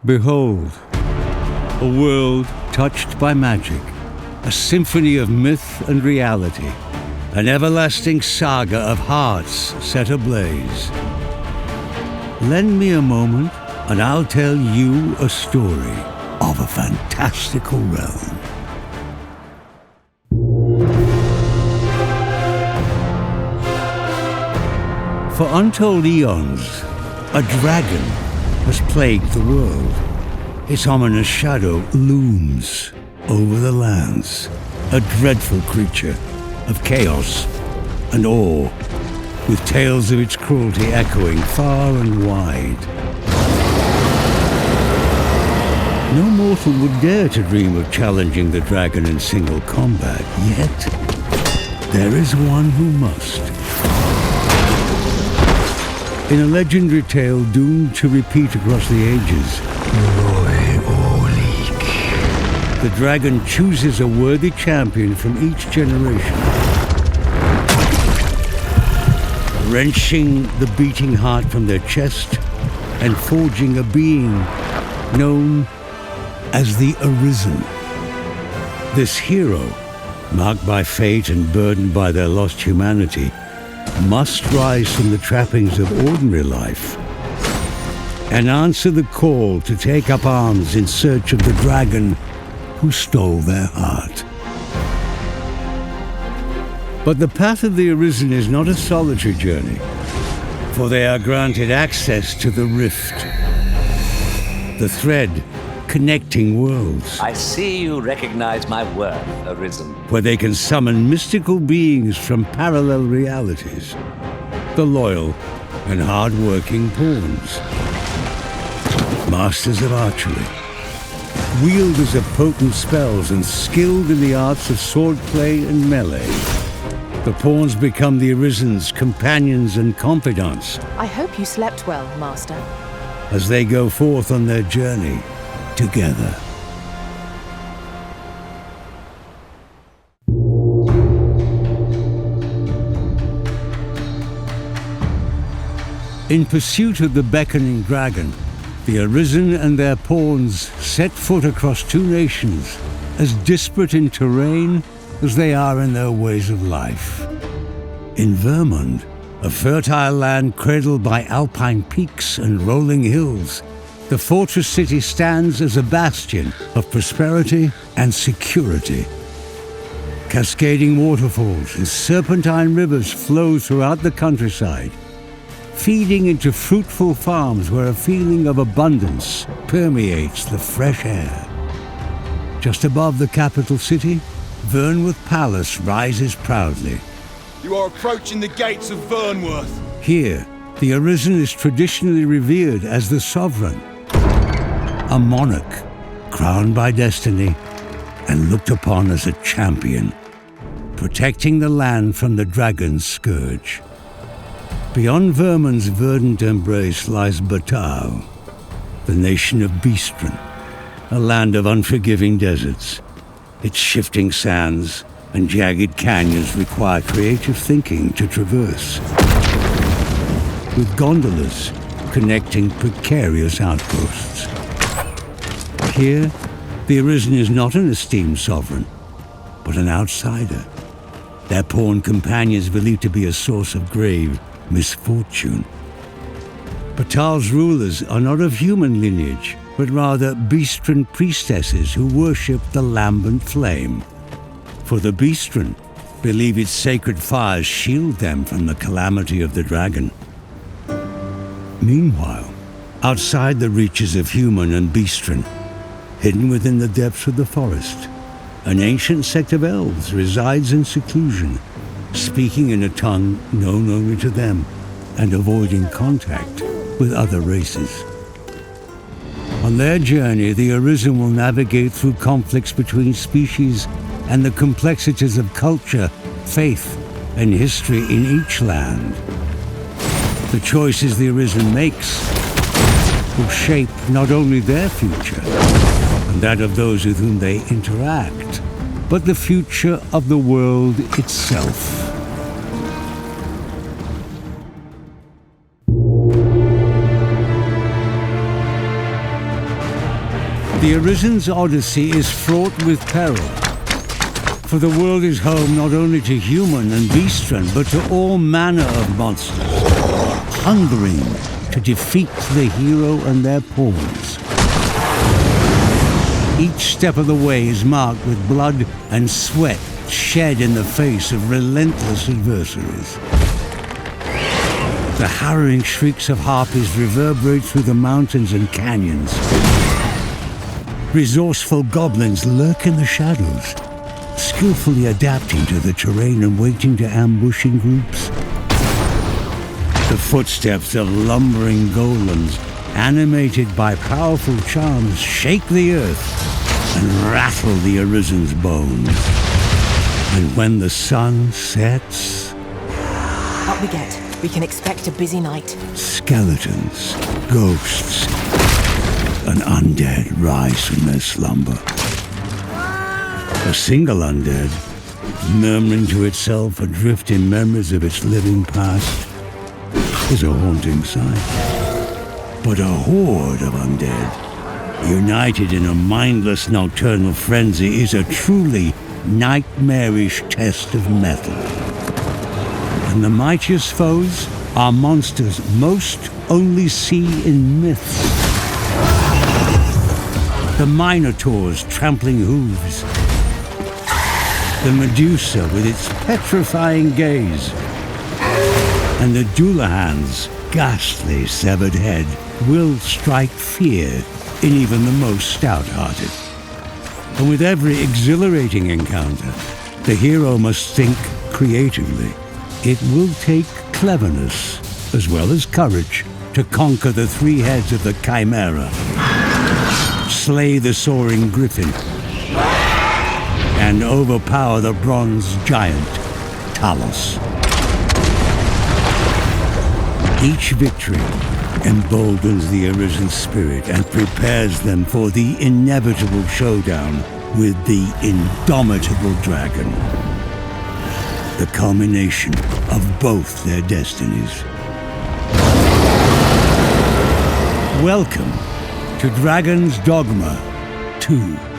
Behold, a world touched by magic, a symphony of myth and reality, an everlasting saga of hearts set ablaze. Lend me a moment, and I'll tell you a story of a fantastical realm. For untold eons, a dragon has plagued the world. Its ominous shadow looms over the lands, a dreadful creature of chaos and awe, with tales of its cruelty echoing far and wide. No mortal would dare to dream of challenging the dragon in single combat, yet there is one who must. In a legendary tale doomed to repeat across the ages, the dragon chooses a worthy champion from each generation, wrenching the beating heart from their chest and forging a being known as the Arisen. This hero, marked by fate and burdened by their lost humanity, must rise from the trappings of ordinary life and answer the call to take up arms in search of the dragon who stole their heart. But the path of the Arisen is not a solitary journey, for they are granted access to the rift, the thread connecting worlds. I see you recognize my worth, Arisen. Where they can summon mystical beings from parallel realities, the loyal and hard-working pawns, masters of archery, wielders of potent spells and skilled in the arts of swordplay and melee. The pawns become the Arisen's companions and confidants. I hope you slept well, Master. As they go forth on their journey together. In pursuit of the beckoning dragon, the Arisen and their pawns set foot across two nations, as disparate in terrain as they are in their ways of life. In Vermund, a fertile land cradled by alpine peaks and rolling hills, the fortress city stands as a bastion of prosperity and security. Cascading waterfalls and serpentine rivers flow throughout the countryside, feeding into fruitful farms where a feeling of abundance permeates the fresh air. Just above the capital city, Vernworth Palace rises proudly. You are approaching the gates of Vernworth. Here, the Arisen is traditionally revered as the sovereign, a monarch crowned by destiny and looked upon as a champion, protecting the land from the dragon's scourge. Beyond Vermund's verdant embrace lies Batau, the nation of Beastren, a land of unforgiving deserts. Its shifting sands and jagged canyons require creative thinking to traverse, with gondolas connecting precarious outposts. Here, the Arisen is not an esteemed sovereign, but an outsider, their pawn companions believed to be a source of grave misfortune. Batal's rulers are not of human lineage, but rather Beastren priestesses who worship the lambent flame. For the Beastren believe its sacred fires shield them from the calamity of the dragon. Meanwhile, outside the reaches of human and Beastren, hidden within the depths of the forest, an ancient sect of elves resides in seclusion, speaking in a tongue known only to them and avoiding contact with other races. On their journey, the Arisen will navigate through conflicts between species and the complexities of culture, faith, and history in each land. The choices the Arisen makes will shape not only their future and that of those with whom they interact, but the future of the world itself. The Arisen's odyssey is fraught with peril. For the world is home not only to human and beastren, but to all manner of monsters, hungering to defeat the hero and their pawns. Each step of the way is marked with blood and sweat shed in the face of relentless adversaries. The harrowing shrieks of harpies reverberate through the mountains and canyons. Resourceful goblins lurk in the shadows, skillfully adapting to the terrain and waiting to ambush in groups. The footsteps of lumbering golems, animated by powerful charms, shake the earth and rattle the Arisen's bones. And when the sun sets, Up we get. We can expect a busy night. skeletons, ghosts, and undead rise from their slumber. A single undead, murmuring to itself adrift in memories of its living past, is a haunting sight. But a horde of undead, united in a mindless nocturnal frenzy, is a truly nightmarish test of mettle. And the mightiest foes are monsters most only see in myths. The Minotaur's trampling hooves, the Medusa with its petrifying gaze, and the Dullahan's ghastly severed head will strike fear in even the most stout-hearted. And with every exhilarating encounter, the hero must think creatively. It will take cleverness as well as courage to conquer the three heads of the Chimera, slay the soaring griffin, and overpower the bronze giant, Talos. Each victory emboldens the Arisen spirit and prepares them for the inevitable showdown with the indomitable dragon. The culmination of both their destinies. Welcome to Dragon's Dogma 2.